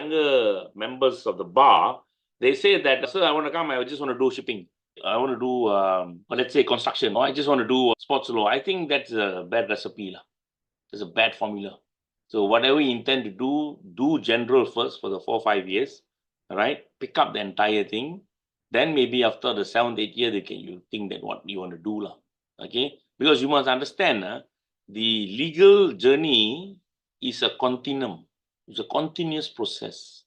younger members of the bar, they say that, sir, I want to come, I just want to do shipping. I want to do, let's say, construction, or I just want to do sports law. I think that's a bad recipe. It's a bad formula. So whatever you intend to do general first for the 4 or 5 years, right? Pick up the entire thing. Then maybe after the 7th, 8th year, you think that what you want to do. Okay? Because you must understand, the legal journey is a continuum. It's a continuous process.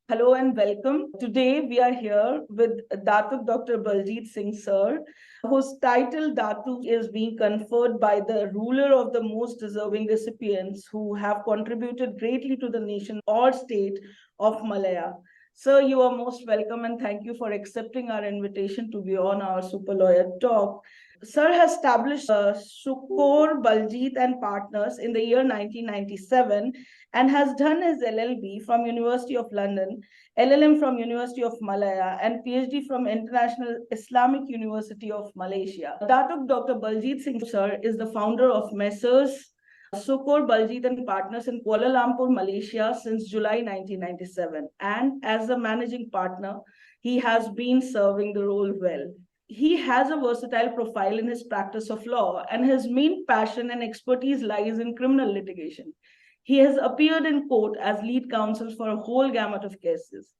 Hello and welcome. Today we are here with Datuk Dr.Baljit Singh, sir, whose title Datuk is being conferred by the ruler of the most deserving recipients who have contributed greatly to the nation or state of Malaya. Sir, you are most welcome and thank you for accepting our invitation to be on our Superlawyer talk. Sir has established Shukor Baljit and Partners in the year 1997 and has done his LLB from University of London, LLM from University of Malaya, and PhD from International Islamic University of Malaysia. Datuk Dr. Baljit Singh, sir, is the founder of Messrs. Shukor Baljit and Partners in Kuala Lumpur, Malaysia since July 1997. And as a managing partner, he has been serving the role well. He has a versatile profile in his practice of law, and his main passion and expertise lies in criminal litigation. He has appeared in court as lead counsel for a whole gamut of cases.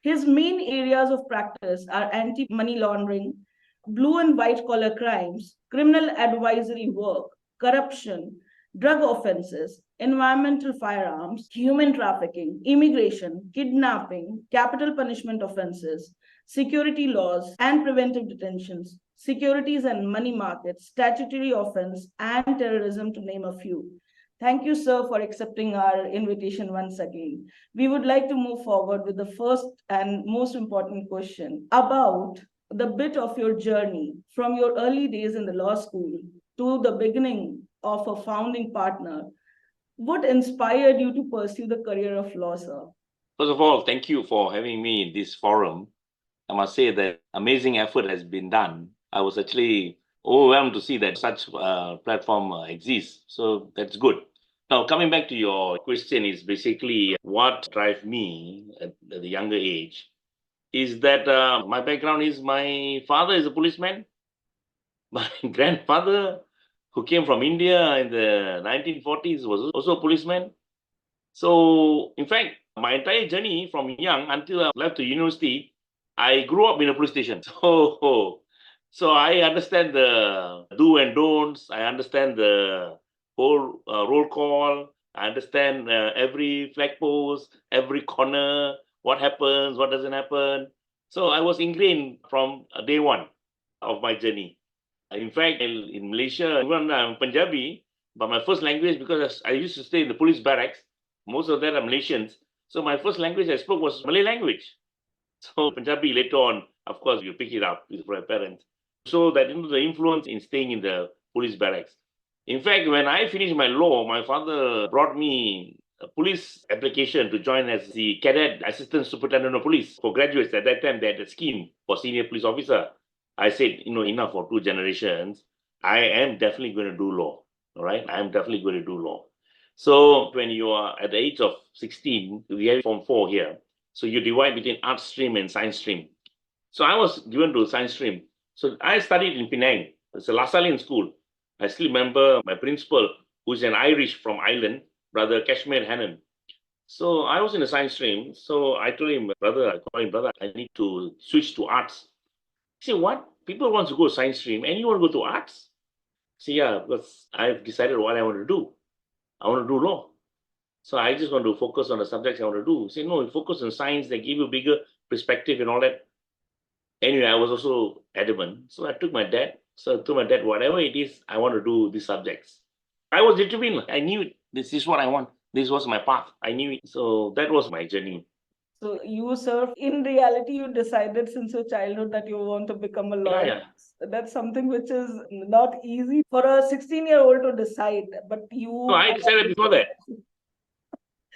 His main areas of practice are anti-money laundering, blue and white collar crimes, criminal advisory work, corruption, drug offenses, environmental firearms, human trafficking, immigration, kidnapping, capital punishment offenses, security laws and preventive detentions, securities and money markets, statutory offense, and terrorism, to name a few. Thank you, sir, for accepting our invitation once again. We would like to move forward with the first and most important question about the bit of your journey from your early days in the law school to the beginning of a founding partner. What inspired you to pursue the career of law, sir? First of all, thank you for having me in this forum. I must say that amazing effort has been done. I was actually overwhelmed to see that such platform exists. So that's good. Now, coming back to your question is basically what drives me at the younger age is that my background is my father is a policeman. My grandfather, who came from India in the 1940s, was also a policeman. So, in fact, my entire journey from young until I left the university, I grew up in a police station. So I understand the do and don'ts. I understand the whole roll call. I understand every flag post, every corner, what happens, what doesn't happen. So I was ingrained from day one of my journey. In fact, in Malaysia, even I'm Punjabi, but my first language, because I used to stay in the police barracks, most of them are Malaysians. So my first language I spoke was Malay language. So Punjabi later on, of course, you pick it up with my parents. So that the influence in staying in the police barracks. In fact, when I finished my law, my father brought me a police application to join as the cadet assistant superintendent of police for graduates. At that time, they had a scheme for senior police officer. I said, enough for 2 generations. I am definitely going to do law. All right, I am definitely going to do law. So when you are at the age of 16, we have Form 4 here. So you divide between art stream and science stream. So I was given to science stream. So I studied in Penang. It's a Lasallian school. I still remember my principal, who's an Irish from Ireland, Brother Kashmir Hannon. So I was in the science stream. So I told him, brother, I need to switch to arts. He said, what? People want to go to science stream and you want to go to arts? I said, yeah, because I've decided what I want to do. I want to do law. So I just want to focus on the subjects I want to do. He said, no, you focus on science, they give you a bigger perspective and all that. Anyway, I was also adamant. So I took my dad. So I told my dad, whatever it is, I want to do these subjects. I was determined. I knew it. This is what I want. This was my path. I knew it. So that was my journey. So you, sir, in reality, you decided since your childhood that you want to become a lawyer. Yeah. That's something which is not easy for a 16-year-old to decide. But you... No, I decided before that.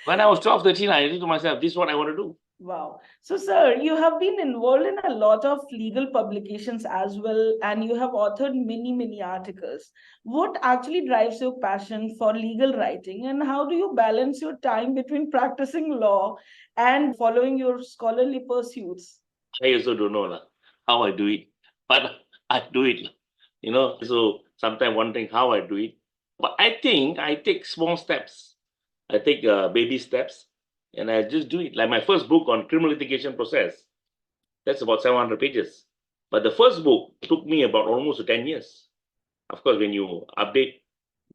When I was 12, 13, I said to myself, this is what I want to do. Wow. So, sir, you have been involved in a lot of legal publications as well, and you have authored many, many articles. What actually drives your passion for legal writing, and how do you balance your time between practicing law and following your scholarly pursuits? I also don't know how I do it, but I do it. So sometimes wondering how I do it. But I think I take small steps. I take baby steps, and I just do it. Like my first book on criminal litigation process, that's about 700 pages. But the first book took me about almost 10 years. Of course, when you update,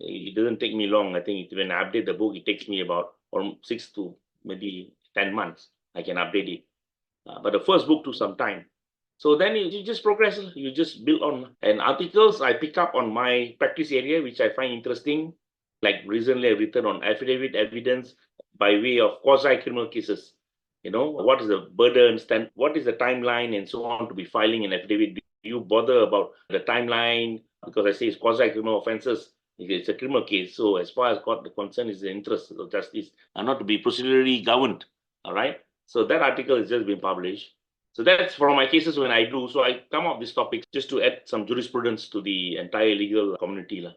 it doesn't take me long. I think when I update the book, it takes me about 6 to maybe 10 months. I can update it. But the first book took some time. So then you just progress, you just build on. And articles I pick up on my practice area, which I find interesting. Like recently I've written on affidavit evidence by way of quasi-criminal cases. What is the burden, what is the timeline and so on to be filing an affidavit? Do you bother about the timeline? Because I say it's quasi-criminal offenses. It's a criminal case. So as far as court the concern is the interest of justice are not to be procedurally governed. All right. So that article has just been published. So that's from my cases when I do. So I come up with this topic just to add some jurisprudence to the entire legal community.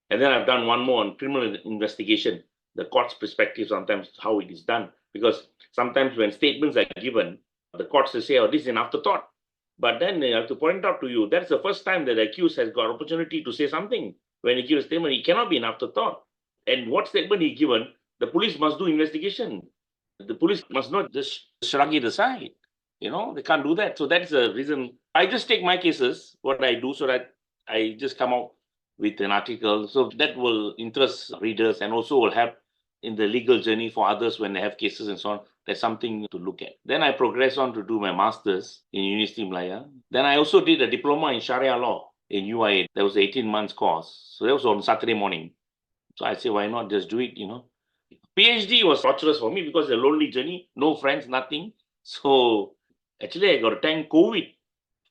And then I've done one more on criminal investigation, the court's perspective, sometimes how it is done. Because sometimes when statements are given, the courts will say, oh, this is an afterthought. But then I have to point out to you, that's the first time that the accused has got opportunity to say something. When he gives a statement, it cannot be an afterthought. And what statement he given, the police must do investigation. The police must not just shrug it aside. They can't do that. So that's the reason I just take my cases, what I do, so that I just come out with an article. So that will interest readers and also will help in the legal journey for others when they have cases and so on. There's something to look at. Then I progress on to do my master's in University of Malaya. Then I also did a diploma in Sharia law in UIA. That was 18 months course. So that was on Saturday morning. So I say, why not just do it, PhD was torturous for me because it's a lonely journey, no friends, nothing. So actually, I got to thank COVID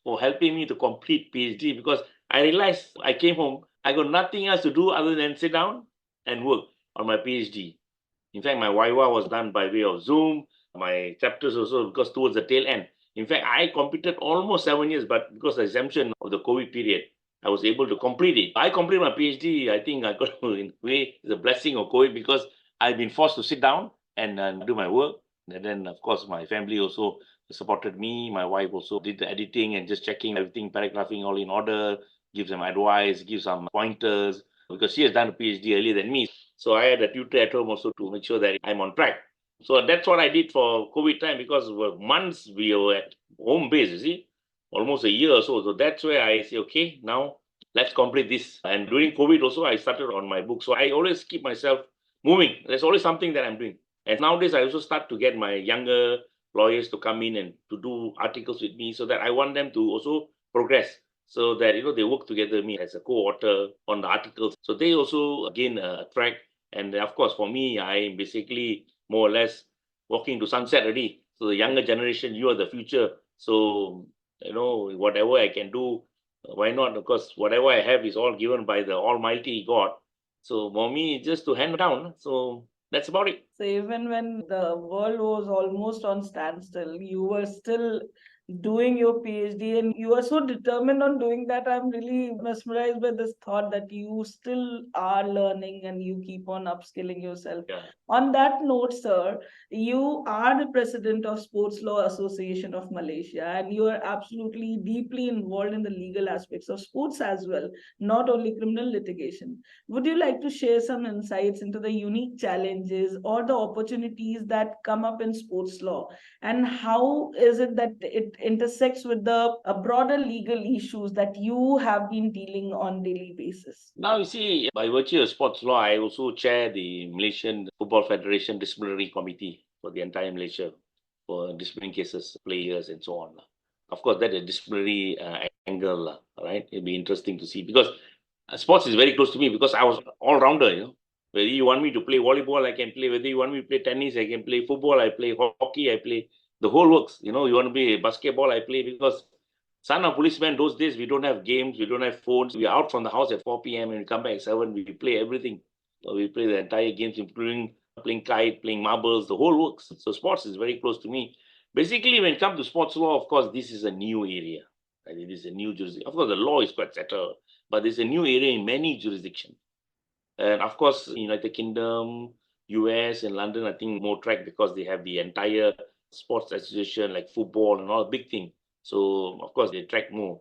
for helping me to complete PhD because I realized I came home, I got nothing else to do other than sit down and work on my PhD. In fact, my Viva was done by way of Zoom. My chapters also because towards the tail end. In fact, I completed almost 7 years, but because of the exemption of the COVID period, I was able to complete it. I completed my PhD. I think I got in a way it's a blessing of COVID because I've been forced to sit down and do my work. And then, of course, my family also supported me. My wife also did the editing and just checking everything, paragraphing all in order, give some advice, give some pointers because she has done a PhD earlier than me. So I had a tutor at home also to make sure that I'm on track. So that's what I did for COVID time because for months we were at home base, you see, almost a year or so. So that's where I say, okay, now let's complete this. And during COVID also, I started on my book. So I always keep myself moving. There's always something that I'm doing. And nowadays, I also start to get my younger lawyers to come in and to do articles with me so that I want them to also progress so that they work together with me as a co-author on the articles. So they also gain a track. And of course, for me, I'm basically more or less walking to sunset already. So the younger generation, you are the future. So whatever I can do, why not? Because whatever I have is all given by the Almighty God. So for me, just to hand down. So that's about it. So even when the world was almost on standstill, you were still doing your PhD and you are so determined on doing that. I'm really mesmerized by this thought that you still are learning and you keep on upskilling yourself. Yeah. On that note, sir, you are the president of Sports Law Association of Malaysia and you are absolutely deeply involved in the legal aspects of sports as well, not only criminal litigation. Would you like to share some insights into the unique challenges or the opportunities that come up in sports law? And how is it that it intersects with the broader legal issues that you have been dealing on daily basis? Now, you see, by virtue of sports law, I also chair the Malaysian Football Federation Disciplinary Committee for the entire Malaysia for disciplining cases, players, and so on. Of course, that is disciplinary angle, right? It'll be interesting to see because sports is very close to me because I was all-rounder, Whether you want me to play volleyball, I can play. Whether you want me to play tennis, I can play football, I play hockey, I play the whole works. You want to play basketball, I play because son of policeman, those days we don't have games, we don't have phones. We are out from the house at 4 p.m. and we come back at 7. We play everything. So we play the entire games, including playing kite, playing marbles, the whole works. So sports is very close to me. Basically, when it comes to sports law, of course, this is a new area. Right? It is a new jurisdiction. Of course, the law is quite settled, but there's a new area in many jurisdictions. And of course, United Kingdom, US and London, I think more track because they have the entire sports association like football and all big thing. So of course they track more.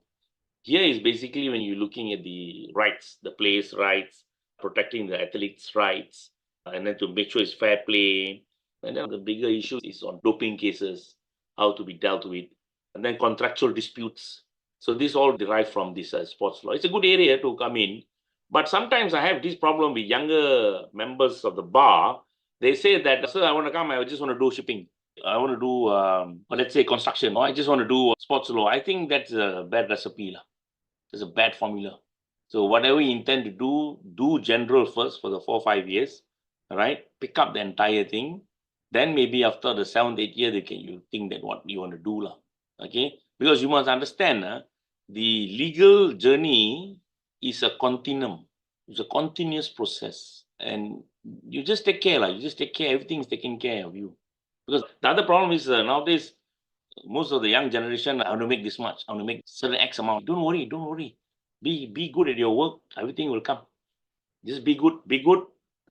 Here is basically when you're looking at the rights, the players' rights, protecting the athletes' rights, and then to make sure it's fair play. And then the bigger issue is on doping cases, how to be dealt with, and then contractual disputes. So this all derive from this sports law. It's a good area to come in, but sometimes I have this problem with younger members of the bar. They say that, sir, I want to come, I just want to do shipping. I want to do, let's say, construction, or I just want to do sports law. I think that's a bad recipe. It's a bad formula. So whatever you intend to do general first for the 4 or 5 years, right? Pick up the entire thing. Then maybe after the 7th, 8th year, you think that what you want to do. Okay? Because you must understand, the legal journey is a continuum. It's a continuous process. And you just take care. You just take care. Everything is taken care of you. Because the other problem is nowadays, most of the young generation, I want to make this much, I want to make certain X amount. Don't worry, don't worry. Be good at your work, everything will come. Just be good,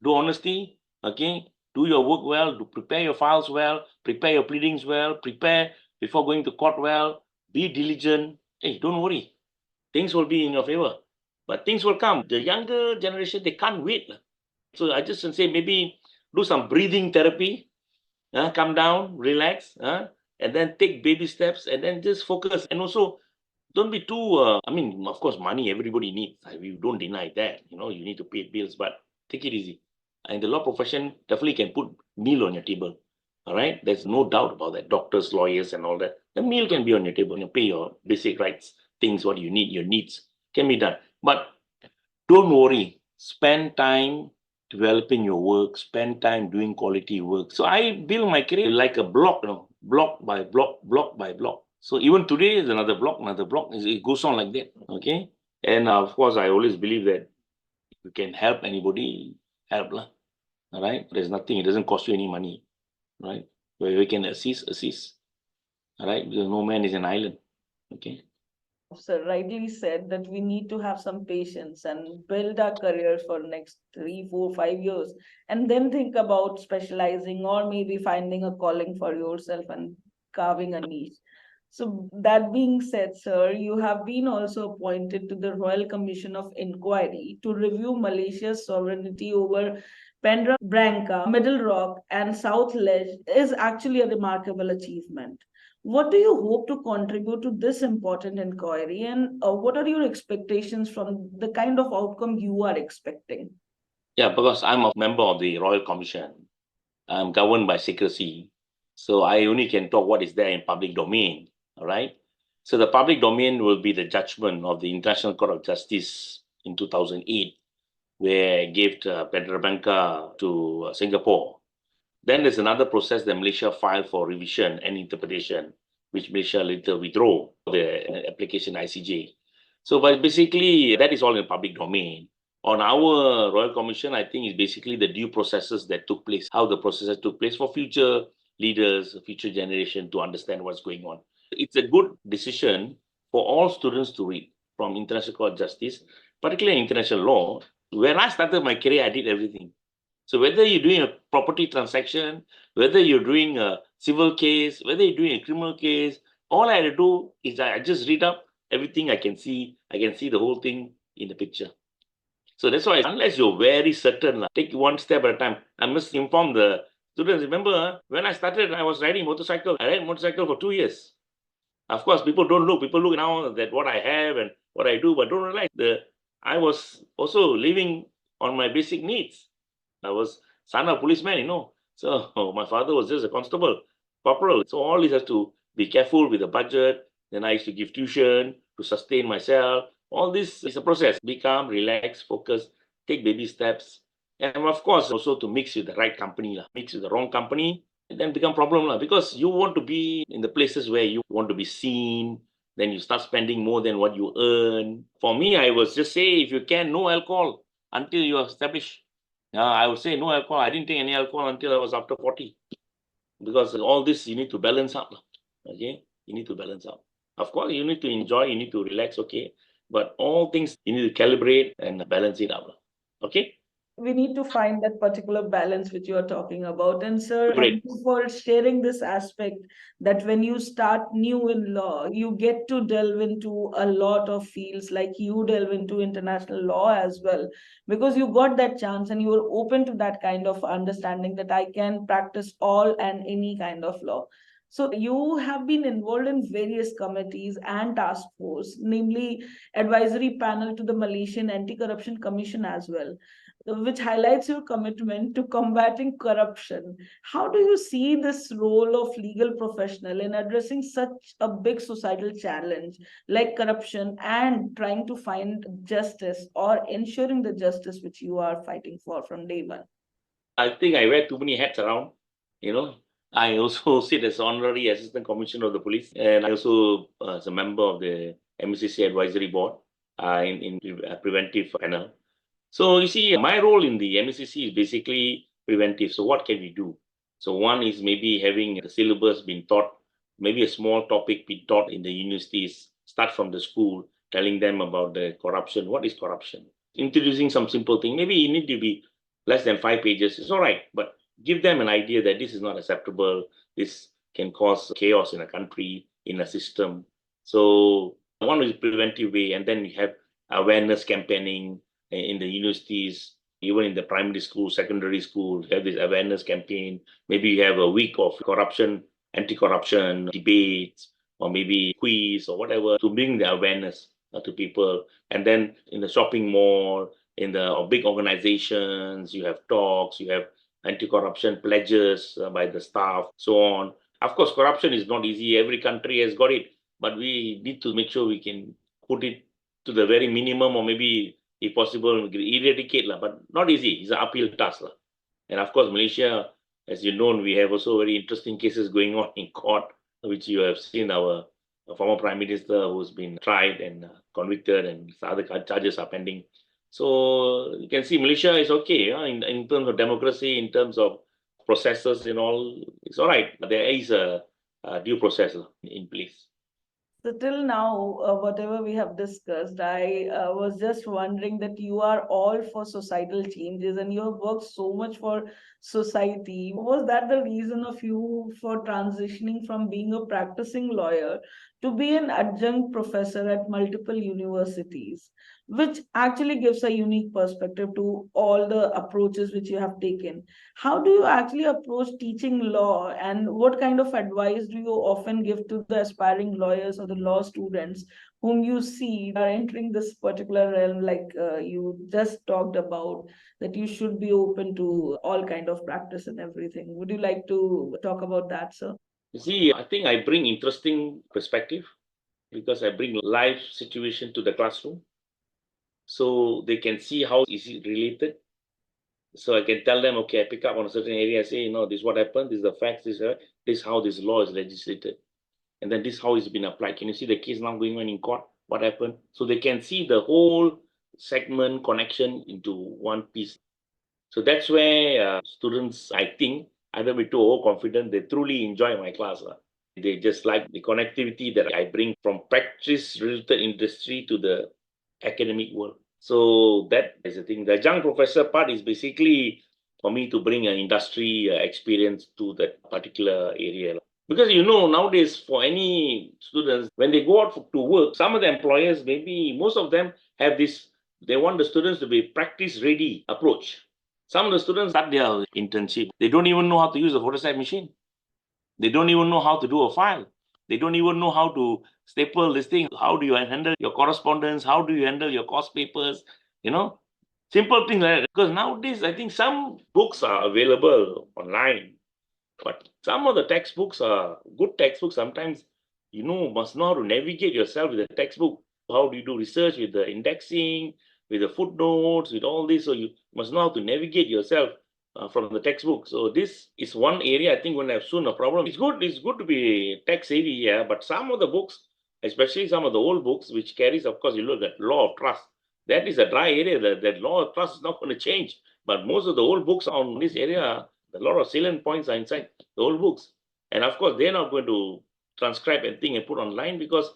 do honesty, okay? Do your work well, prepare your files well, prepare your pleadings well, prepare before going to court well, be diligent. Hey, don't worry. Things will be in your favor. But things will come. The younger generation, they can't wait. So I just say maybe do some breathing therapy, come down, relax, and then take baby steps and then just focus. And also, don't be too, of course, money everybody needs. We don't deny that. You need to pay bills, but take it easy. And the law profession definitely can put meal on your table. All right? There's no doubt about that. Doctors, lawyers, and all that. The meal can be on your table. You pay your basic rights, things, what you need, your needs can be done. But don't worry. Spend time developing your work, spend time doing quality work. So I build my career like a block, block by block, block by block. So even today is another block. It goes on like that. Okay. And of course, I always believe that if you can help anybody, help. All right. There's nothing, it doesn't cost you any money. Right. Where we can assist. All right. Because no man is an island. Okay. Sir rightly said that we need to have some patience and build our career for next 3, 4, 5 years, and then think about specializing or maybe finding a calling for yourself and carving a niche. So that being said, sir, you have been also appointed to the Royal Commission of Inquiry to review Malaysia's sovereignty over Pendra Branca, Middle Rock, and South Ledge is actually a remarkable achievement. What do you hope to contribute to this important inquiry, and what are your expectations from the kind of outcome you are expecting? Yeah, because I'm a member of the Royal Commission. I'm governed by secrecy. So I only can talk what is there in public domain. All right. So the public domain will be the judgment of the International Court of Justice in 2008, where I gave Pedra Banca to Singapore. Then there's another process that Malaysia filed for revision and interpretation, which Malaysia later withdrew the application ICJ. So, but basically, that is all in public domain. On our Royal Commission, I think is basically the due processes that took place, how the processes took place for future leaders, future generation to understand what's going on. It's a good decision for all students to read from International Court of Justice, particularly international law. When I started my career, I did everything. So whether you're doing a property transaction, whether you're doing a civil case, whether you're doing a criminal case, all I had to do is I just read up everything I can see the whole thing in the picture. So that's why, unless you're very certain, take one step at a time. I must inform the students. Remember, when I started, I was riding motorcycle. I ride motorcycle for 2 years. Of course, people don't look. People look now that what I have and what I do, but don't realize I was also living on my basic needs. I was son of a policeman, So my father was just a constable, corporal. So all this has to be careful with the budget. Then I used to give tuition to sustain myself. All this is a process. Be calm, relax, focus, take baby steps. And of course, also to mix with the right company. Mix with the wrong company, and then become problem. Because you want to be in the places where you want to be seen. Then you start spending more than what you earn. For me, I was just say, if you can, no alcohol until you are established. I would say no alcohol. I didn't take any alcohol until I was after 40. Because all this, you need to balance up. Okay, you need to balance out. Of course, you need to enjoy, you need to relax, okay. But all things you need to calibrate and balance it out. Okay? We need to find that particular balance which you are talking about. And sir, Great. thank you for sharing this aspect that when you start new in law, you get to delve into a lot of fields, like you delve into international law as well, because you got that chance and you were open to that kind of understanding that I can practice all and any kind of law. So you have been involved in various committees and task force, namely advisory panel to the Malaysian Anti-Corruption Commission as well, which highlights your commitment to combating corruption. How do you see this role of legal professional in addressing such a big societal challenge like corruption and trying to find justice or ensuring the justice which you are fighting for from day one? I think I wear too many hats around. You know, I also sit as honorary assistant commissioner of the police, and I also as a member of the MCC advisory board in preventive panel. So you see, my role in the MCC is basically preventive. So what can we do? So one is maybe having the syllabus being taught, maybe a small topic be taught in the universities, start from the school, telling them about the corruption. What is corruption? Introducing some simple thing. Maybe you need to be less than 5 pages. It's all right, but give them an idea that this is not acceptable. This can cause chaos in a country, in a system. So one is preventive way, and then you have awareness campaigning in the universities, even in the primary school, secondary school, have this awareness campaign. Maybe you have a week of corruption, anti-corruption debates, or maybe quiz or whatever to bring the awareness to people. And then in the shopping mall, in the big organizations, you have talks, you have anti-corruption pledges by the staff, so on. Of course, corruption is not easy. Every country has got it, but we need to make sure we can put it to the very minimum, or maybe if possible, eradicate, but not easy. It's an uphill task. And of course, Malaysia, as you know, we have also very interesting cases going on in court, which you have seen our former Prime Minister who's been tried and convicted, and other charges are pending. So you can see Malaysia is okay in terms of democracy, in terms of processes and all. It's all right. But there is a due process in place. So till now, whatever we have discussed, I was just wondering that you are all for societal changes and you have worked so much for society. Was that the reason of you for transitioning from being a practicing lawyer to be an adjunct professor at multiple universities, which actually gives a unique perspective to all the approaches which you have taken? How do you actually approach teaching law, and what kind of advice do you often give to the aspiring lawyers or the law students whom you see are entering this particular realm, like you just talked about, that you should be open to all kind of practice and everything? Would you like to talk about that, sir? You see, I think I bring interesting perspective because I bring live situation to the classroom, so they can see how is it related. So I can tell them, okay, I pick up on a certain area, I say, this is what happened, this is the facts, this is how this law is legislated, and then this is how it's been applied. Can you see the case now going on in court? What happened? So they can see the whole segment connection into one piece. So that's where students, I think, I don't be too overconfident, they truly enjoy my class. They just like the connectivity that I bring from practice-related industry to the academic world. So that is the thing. The young professor part is basically for me to bring an industry experience to that particular area. Because nowadays for any students, when they go out to work, some of the employers, maybe most of them have this, they want the students to be practice-ready approach. Some of the students start their internship, they don't even know how to use a photostat machine. They don't even know how to do a file. They don't even know how to staple this thing. How do you handle your correspondence? How do you handle your cost papers? Simple things like that. Because nowadays, I think some books are available online, but some of the textbooks are good textbooks. Sometimes, must know how to navigate yourself with the textbook. How do you do research with the indexing, with the footnotes, with all this? So you must know how to navigate yourself from the textbook. So this is one area I think when I've seen a problem. It's good to be tech savvy, yeah, but some of the books, especially some of the old books, which carries, of course, you look at law of trust. That is a dry area. That law of trust is not going to change. But most of the old books on this area, a lot of salient points are inside the old books. And of course, they're not going to transcribe and thing and put online, because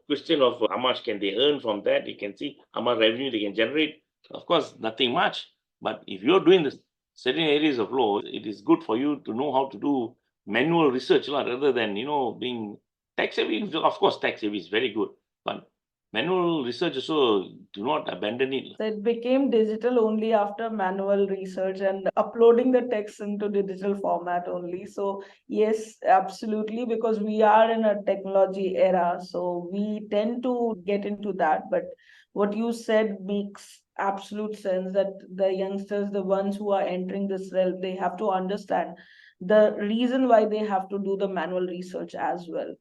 question of how much can they earn from that, you can see how much revenue they can generate. Of course, nothing much. But if you're doing this certain areas of law, it is good for you to know how to do manual research rather than, being tech savvy. Of course, tech savvy is very good, but manual research also, do not abandon it. So it became digital only after manual research and uploading the text into digital format only. So yes, absolutely, because we are in a technology era, so we tend to get into that. But what you said makes absolute sense, that the youngsters, the ones who are entering this realm, they have to understand the reason why they have to do the manual research as well.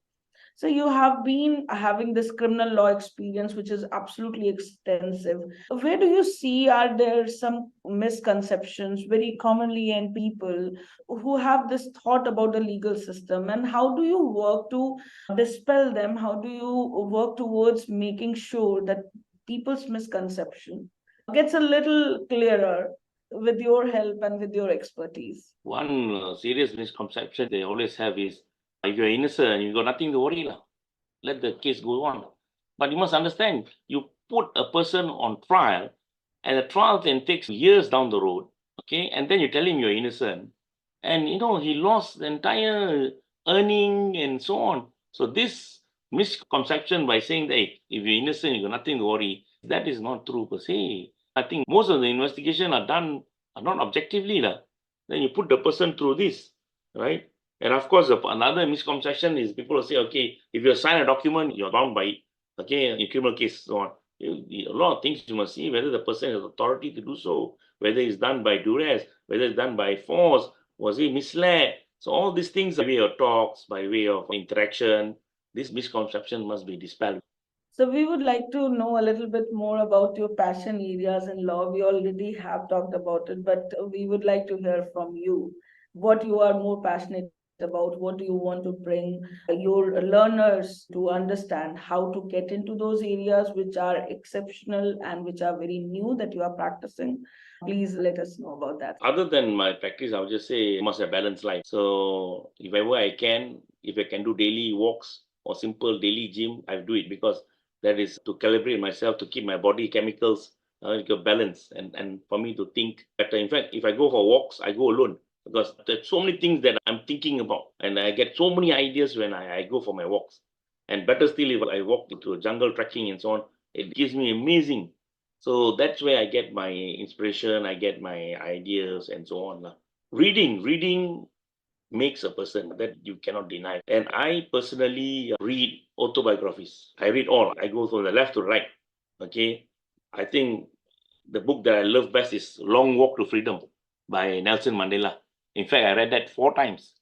So you have been having this criminal law experience, which is absolutely extensive. Where do you see, are there some misconceptions very commonly in people who have this thought about the legal system, and how do you work to dispel them? How do you work towards making sure that people's misconception gets a little clearer with your help and with your expertise? One serious misconception they always have is, if you're innocent, you got nothing to worry. Let the case go on. But you must understand, you put a person on trial, and the trial then takes years down the road, okay? And then you tell him you're innocent. And, he lost the entire earning and so on. So this misconception by saying that, hey, if you're innocent, you got nothing to worry, that is not true per se. I think most of the investigation are not objectively. Then you put the person through this, right? And of course, another misconception is people will say, okay, if you sign a document, you're bound by it. Okay, in criminal case, so on. A lot of things you must see whether the person has authority to do so, whether it's done by duress, whether it's done by force, was he misled? So all these things, by way of talks, by way of interaction, this misconception must be dispelled. So we would like to know a little bit more about your passion areas in law. We already have talked about it, but we would like to hear from you what you are more passionate about. What do you want to bring your learners to understand, how to get into those areas which are exceptional and which are very new that you are practicing? Please let us know about that. Other than my practice, I would just say I must have balanced life. So if ever if I can do daily walks or simple daily gym, I do it, because that is to calibrate myself, to keep my body chemicals balance, and for me to think better. In fact, if I go for walks, I go alone, because there's so many things that I'm thinking about, and I get so many ideas when I go for my walks. And better still, if I walk into jungle trekking and so on, it gives me amazing. So that's where I get my inspiration, I get my ideas and so on. Reading makes a person, that you cannot deny. And I personally read autobiographies. I read all. I go from the left to right. Okay. I think the book that I love best is Long Walk to Freedom by Nelson Mandela. In fact, I read that 4 times.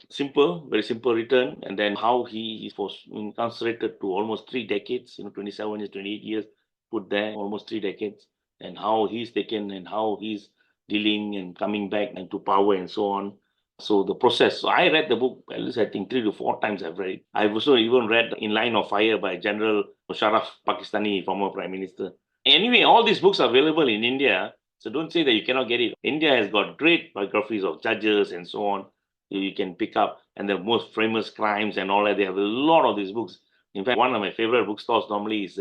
Simple, very simple written, and then how he was incarcerated to almost 3 decades, 27 years, 28 years, put there almost 3 decades, and how he's taken and how he's dealing and coming back into power and so on. So the process. So I read the book at least, I think, 3 to 4 times I've read it. I've also even read In Line of Fire by General Musharraf, Pakistani former Prime Minister. Anyway, all these books are available in India. So don't say that you cannot get it. India has got great biographies of judges and so on. You can pick up, and the most famous crimes and all that. They have a lot of these books. In fact, one of my favorite bookstores normally is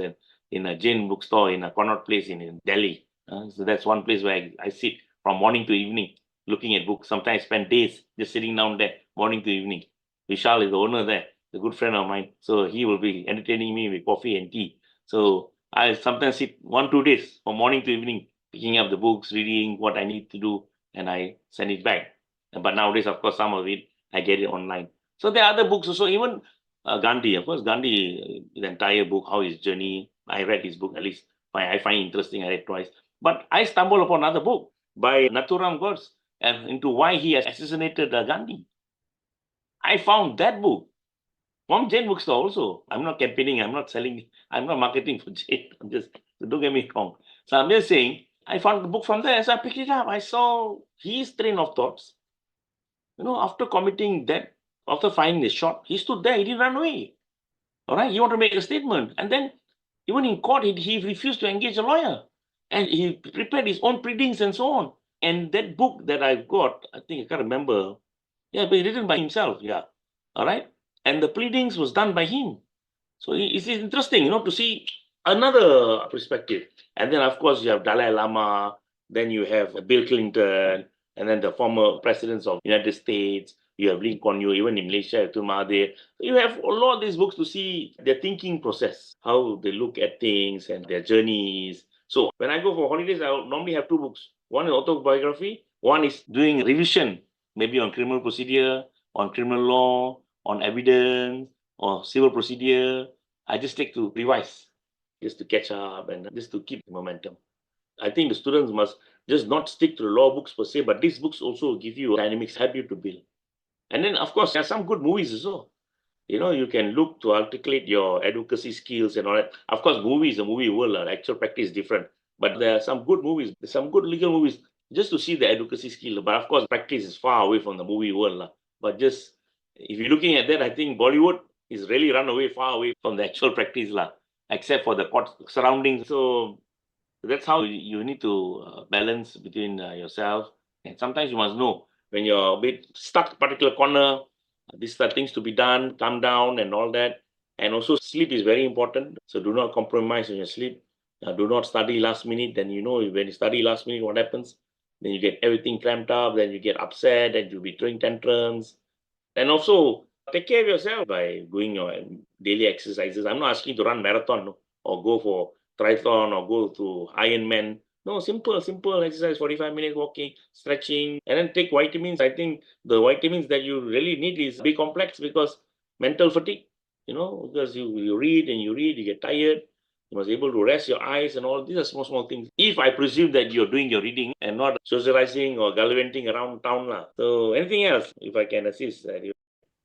in a Jain bookstore in a Connaught Place in Delhi. So that's one place where I sit from morning to evening looking at books. Sometimes I spend days just sitting down there, morning to evening. Vishal is the owner there, a good friend of mine. So he will be entertaining me with coffee and tea. So I sometimes sit 1-2 days from morning to evening, picking up the books, reading what I need to do, and I send it back. But nowadays, of course, some of it, I get it online. So there are other books also, even Gandhi. Of course, Gandhi, the entire book, how his journey, I read his book, at least I find interesting. I read twice. But I stumbled upon another book by Nathuram Godse into why he assassinated Gandhi. I found that book from Jain bookstore also. I'm not campaigning, I'm not selling, I'm not marketing for Jain. Don't get me wrong. So I'm just saying, I found the book from there. So I picked it up. I saw his train of thoughts. After committing that, after finding the shot, he stood there, he didn't run away. All right, he wanted to make a statement. And then, even in court, he refused to engage a lawyer. And he prepared his own pleadings and so on. And that book that I've got, I think I can't remember. Yeah, but it's written by himself. Yeah. All right. And the pleadings was done by him. So it's interesting, to see another perspective. And then, of course, you have Dalai Lama, then you have Bill Clinton, and then the former presidents of United States. You have Lee Kuan Yew, even in Malaysia, Tun Mahathir. You have a lot of these books to see their thinking process, how they look at things and their journeys. So when I go for holidays, I normally have two books. One is autobiography, one is doing revision, maybe on criminal procedure, on criminal law, on evidence, or civil procedure. I just take to revise, just to catch up and just to keep the momentum. I think the students must just not stick to the law books per se, but these books also give you dynamics, help you to build. And then, of course, there are some good movies also. You can look to articulate your advocacy skills and all that. Of course, movies, the movie world, actual practice is different. But there are some good movies, some good legal movies, just to see the advocacy skill. But of course, practice is far away from the movie world. But just, if you're looking at that, I think Bollywood is really run away, far away from the actual practice, except for the court surroundings. So that's how you need to balance between yourself. And sometimes you must know when you're a bit stuck particular corner, these are things to be done, calm down and all that. And also sleep is very important. So do not compromise on your sleep. Do not study last minute. Then when you study last minute, what happens? Then you get everything cramped up, then you get upset and you'll be throwing tantrums. And also take care of yourself by doing your daily exercises. I'm not asking you to run marathon or go for triathlon or go to Ironman. No, simple exercise, 45 minutes walking, stretching, and then take vitamins. I think the vitamins that you really need is B complex because mental fatigue, because you read and you get tired. You must be able to rest your eyes and all these are small things. If I presume that you're doing your reading and not socializing or gallivanting around town. So anything else, if I can assist.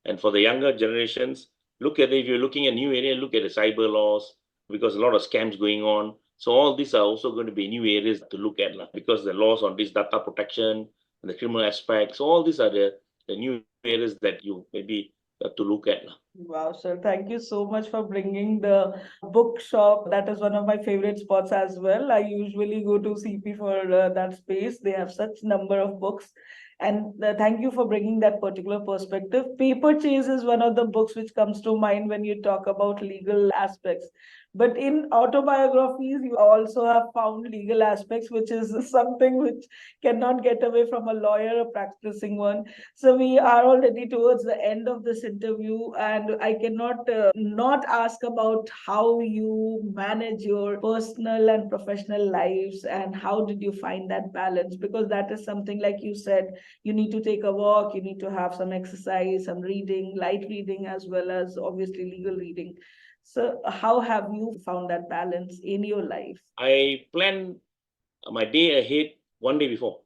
And for the younger generations, look at if you're looking at new area, look at the cyber laws because a lot of scams going on. So all these are also going to be new areas to look at because the laws on this data protection and the criminal aspects. So all these are the new areas that you maybe have to look at. Wow, sir. Thank you so much for bringing the bookshop. That is one of my favorite spots as well. I usually go to CP for that space. They have such number of books. And thank you for bringing that particular perspective. Paper Chase is one of the books which comes to mind when you talk about legal aspects. But in autobiographies, you also have found legal aspects, which is something which cannot get away from a lawyer, a practicing one. So we are already towards the end of this interview, and I cannot not ask about how you manage your personal and professional lives and how did you find that balance, because that is something, like you said, you need to take a walk, you need to have some exercise, some reading, light reading, as well as obviously legal reading. So how have you found that balance in your life? I plan my day ahead one day before,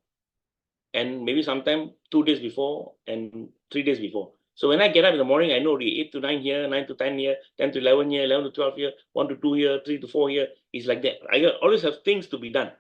and maybe sometime 2 days before and 3 days before. So when I get up in the morning, I know the 8 to 9 here, 9 to 10 here, 10 to 11 here, 11 to 12 here, 1 to 2 here, 3 to 4 here. It's like that. I always have things to be done.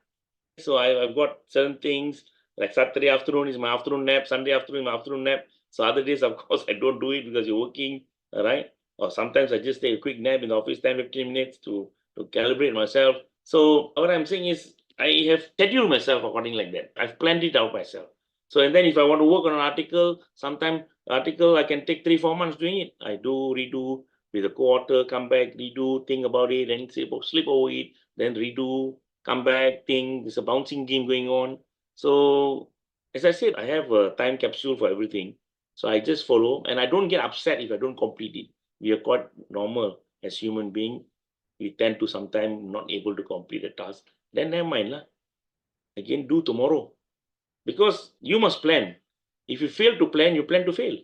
So I've got certain things, like Saturday afternoon is my afternoon nap, Sunday afternoon is my afternoon nap. So other days, of course, I don't do it because you're working, right? Or sometimes I just take a quick nap in the office, 10, 15 minutes to calibrate myself. So what I'm saying is I have scheduled myself according like that. I've planned it out myself. So, and then if I want to work on an article, sometime article I can take 3-4 months doing it. I do, redo with a co-author, come back, redo, think about it, then sleep over it, then redo, come back, think. There's a bouncing game going on. So, as I said, I have a time capsule for everything. So I just follow, and I don't get upset if I don't complete it. We are quite normal as human beings. We tend to sometimes not able to complete a task. Then never mind lah. Again, do tomorrow. Because you must plan. If you fail to plan, you plan to fail.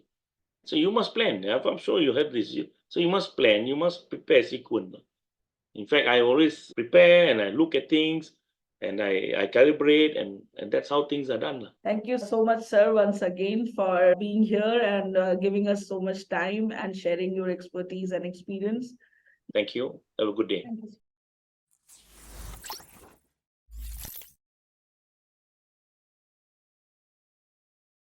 So you must plan. I'm sure you have this. So you must plan. You must prepare sequence. In fact, I always prepare and I look at things and I calibrate and that's how things are done. Thank you so much, sir, once again for being here and giving us so much time and sharing your expertise and experience. Thank you. Have a good day. Thank you.